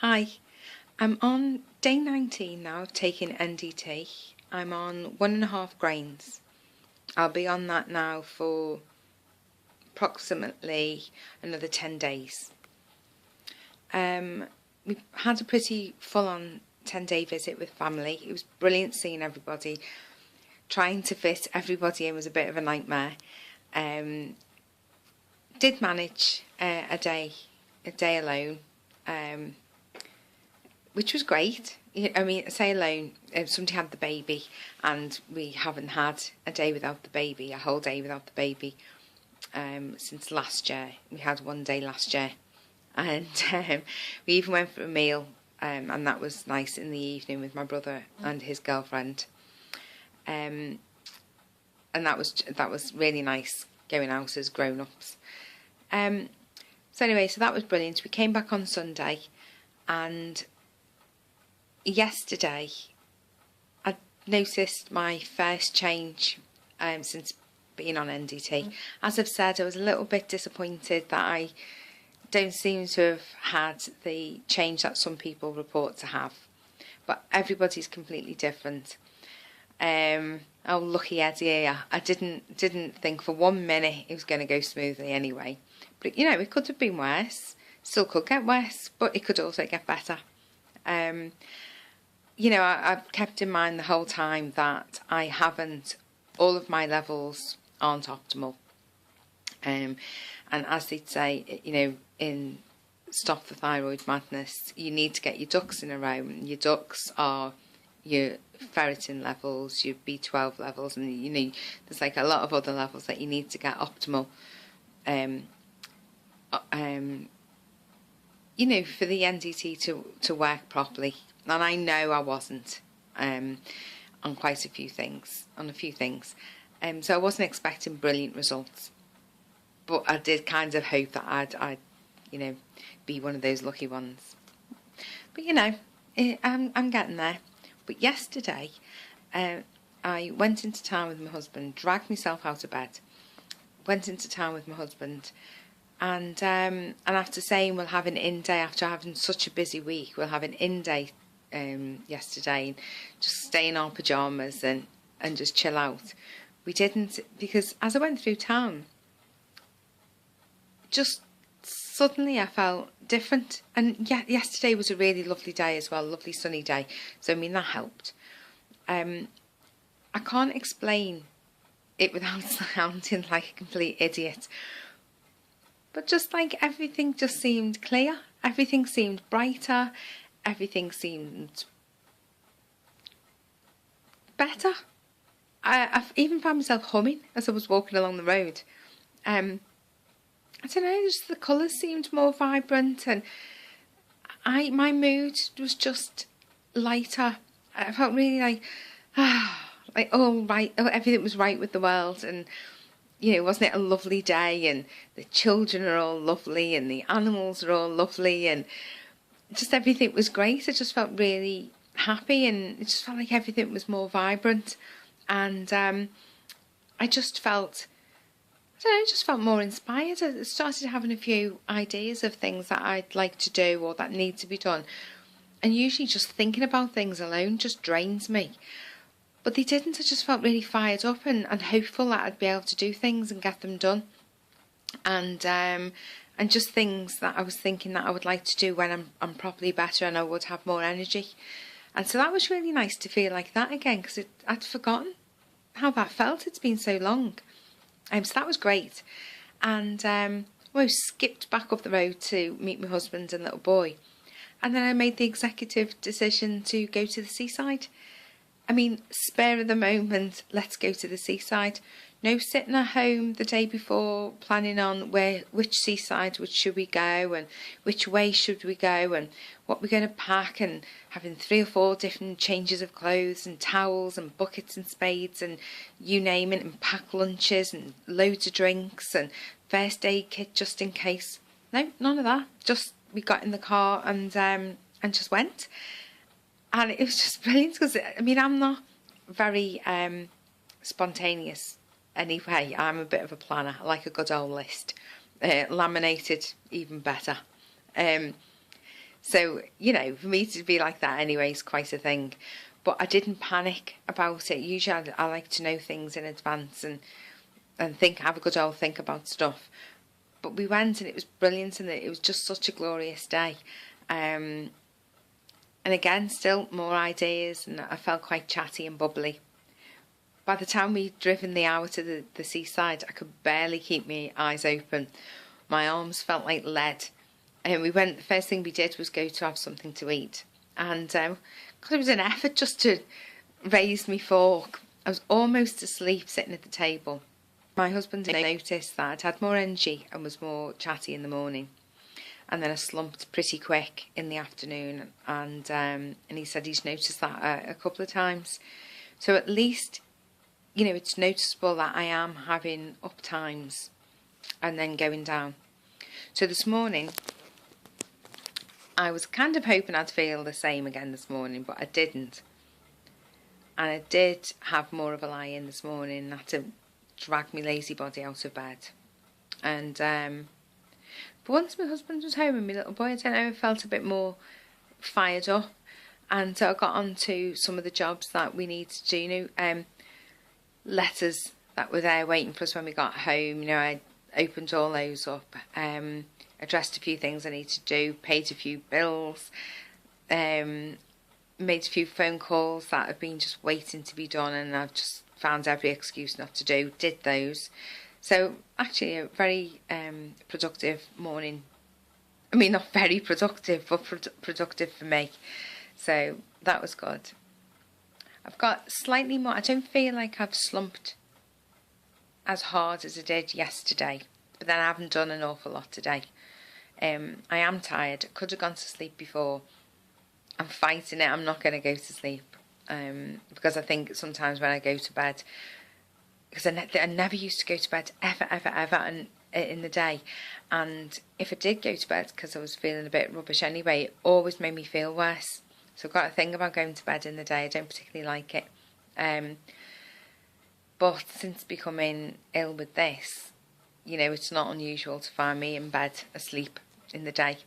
Hi, I'm on day 19 now of taking NDT. I'm on 1.5 grains. I'll be on that now for approximately another 10 days. We had a pretty full-on 10-day visit with family. It was brilliant seeing everybody. Trying to fit everybody in was a bit of a nightmare. Did manage a day alone, which was great. I mean, I say alone, somebody had the baby and we haven't had a day without the baby, a whole day without the baby, since last year. We had one day last year, and we even went for a meal, and that was nice in the evening with my brother and his girlfriend, and that was really nice going out as grown-ups. So anyway, so that was brilliant. We came back on Sunday, and yesterday I noticed my first change since being on NDT. As I've said, I was a little bit disappointed that I don't seem to have had the change that some people report to have, but everybody's completely different. Oh, lucky Eddie, I didn't think for 1 minute it was going to go smoothly anyway. But you know, it could have been worse. Still could get worse, but it could also get better. You know, I've kept in mind the whole time that all of my levels aren't optimal. And as they'd say, you know, in Stop the Thyroid Madness, you need to get your ducks in a row. And your ducks are your ferritin levels, your B12 levels, and you know, there's like a lot of other levels that you need to get optimal. You know, for the NDT to work properly. And I know I wasn't on quite a few things, so I wasn't expecting brilliant results, but I did kind of hope that I'd you know, be one of those lucky ones. But you know, I'm getting there. But yesterday, I went into town with my husband, dragged myself out of bed, went into town with my husband, and after saying we'll have an in-day, after having such a busy week, we'll have an in-day yesterday, and just stay in our pyjamas and just chill out. We didn't, because as I went through town, just suddenly I felt different. And yesterday was a really lovely day as well, lovely sunny day, so I mean that helped. I can't explain it without sounding like a complete idiot, but just like everything just seemed clear, everything seemed brighter, everything seemed better. I've even found myself humming as I was walking along the road. I don't know, just the colours seemed more vibrant, and my mood was just lighter. I felt really like all right, everything was right with the world, and you know, wasn't it a lovely day, and the children are all lovely, and the animals are all lovely, and just everything was great. I just felt really happy, and it just felt like everything was more vibrant, and I just felt, I don't know, just felt more inspired. I started having a few ideas of things that I'd like to do or that need to be done, and usually just thinking about things alone just drains me. But they didn't. I just felt really fired up and hopeful that I'd be able to do things and get them done. And just things that I was thinking that I would like to do when I'm properly better and I would have more energy. And so that was really nice to feel like that again, because I'd forgotten how that felt. It's been so long. So that was great. And I skipped back up the road to meet my husband and little boy. And then I made the executive decision to go to the seaside. I mean, spare of the moment, let's go to the seaside. No sitting at home the day before planning on which seaside should we go, and which way should we go, and what we're going to pack, and having 3 or 4 different changes of clothes and towels and buckets and spades and you name it, and pack lunches and loads of drinks and first aid kit just in case. No, none of that. Just we got in the car and just went. And it was just brilliant, because, I mean, I'm not very spontaneous anyway. I'm a bit of a planner. I like a good old list. Laminated, even better. So, you know, for me to be like that anyway is quite a thing. But I didn't panic about it. Usually I like to know things in advance and have a good old think about stuff. But we went and it was brilliant, and it was just such a glorious day. And again, still more ideas, and I felt quite chatty and bubbly. By the time we'd driven the hour to the seaside, I could barely keep my eyes open. My arms felt like lead. And the first thing we did was go to have something to eat. And it was an effort just to raise my fork. I was almost asleep sitting at the table. My husband noticed that I'd had more energy and was more chatty in the morning. And then I slumped pretty quick in the afternoon. And he said he's noticed that a couple of times. So at least, you know, it's noticeable that I am having up times and then going down. So this morning, I was kind of hoping I'd feel the same again this morning, but I didn't. And I did have more of a lie-in this morning, and had to drag my lazy body out of bed. And but once my husband was home and my little boy, I don't know, I felt a bit more fired up. And so I got on to some of the jobs that we need to do, you know, letters that were there waiting for us when we got home. You know, I opened all those up, addressed a few things I need to do, paid a few bills, made a few phone calls that have been just waiting to be done, and I've just found every excuse not to do, did those. So actually a very productive morning. I mean, not very productive, but productive for me. So that was good. I've got slightly more, I don't feel like I've slumped as hard as I did yesterday, but then I haven't done an awful lot today. I am tired. I could have gone to sleep before. I'm fighting it. I'm not going to go to sleep because I think sometimes when I go to bed, because I never used to go to bed ever in the day, and if I did go to bed because I was feeling a bit rubbish anyway, it always made me feel worse. So I've got a thing about going to bed in the day. I don't particularly like it. But since becoming ill with this, you know, it's not unusual to find me in bed asleep in the day.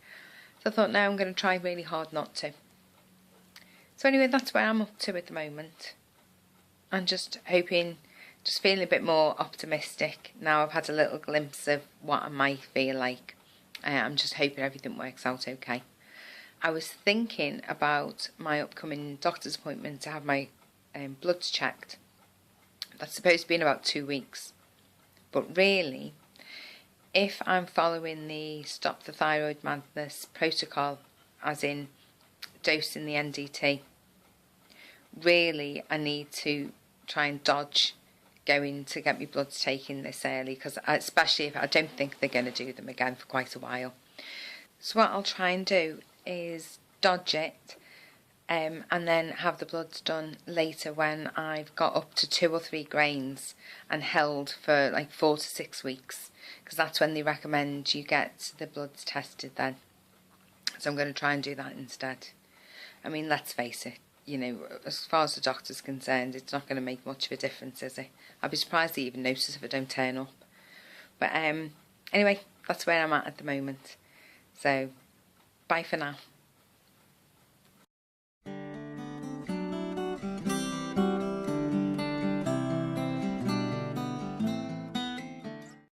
So I thought, no, I'm going to try really hard not to. So anyway, that's where I'm up to at the moment. I'm just hoping, just feeling a bit more optimistic. Now I've had a little glimpse of what I might feel like. I'm just hoping everything works out okay. I was thinking about my upcoming doctor's appointment to have my bloods checked. That's supposed to be in about 2 weeks. But really, if I'm following the Stop the Thyroid Madness protocol, as in dosing the NDT, really I need to try and dodge going to get my bloods taken this early, because especially if I don't think they're going to do them again for quite a while. So what I'll try and do is dodge it and then have the bloods done later when I've got up to 2 or 3 grains and held for like 4 to 6 weeks, because that's when they recommend you get the bloods tested then. So I'm going to try and do that instead. I mean, let's face it, you know, as far as the doctor's concerned, it's not going to make much of a difference, is it? I'd be surprised to even notice if I don't turn up. But anyway, that's where I'm at the moment. So bye for now.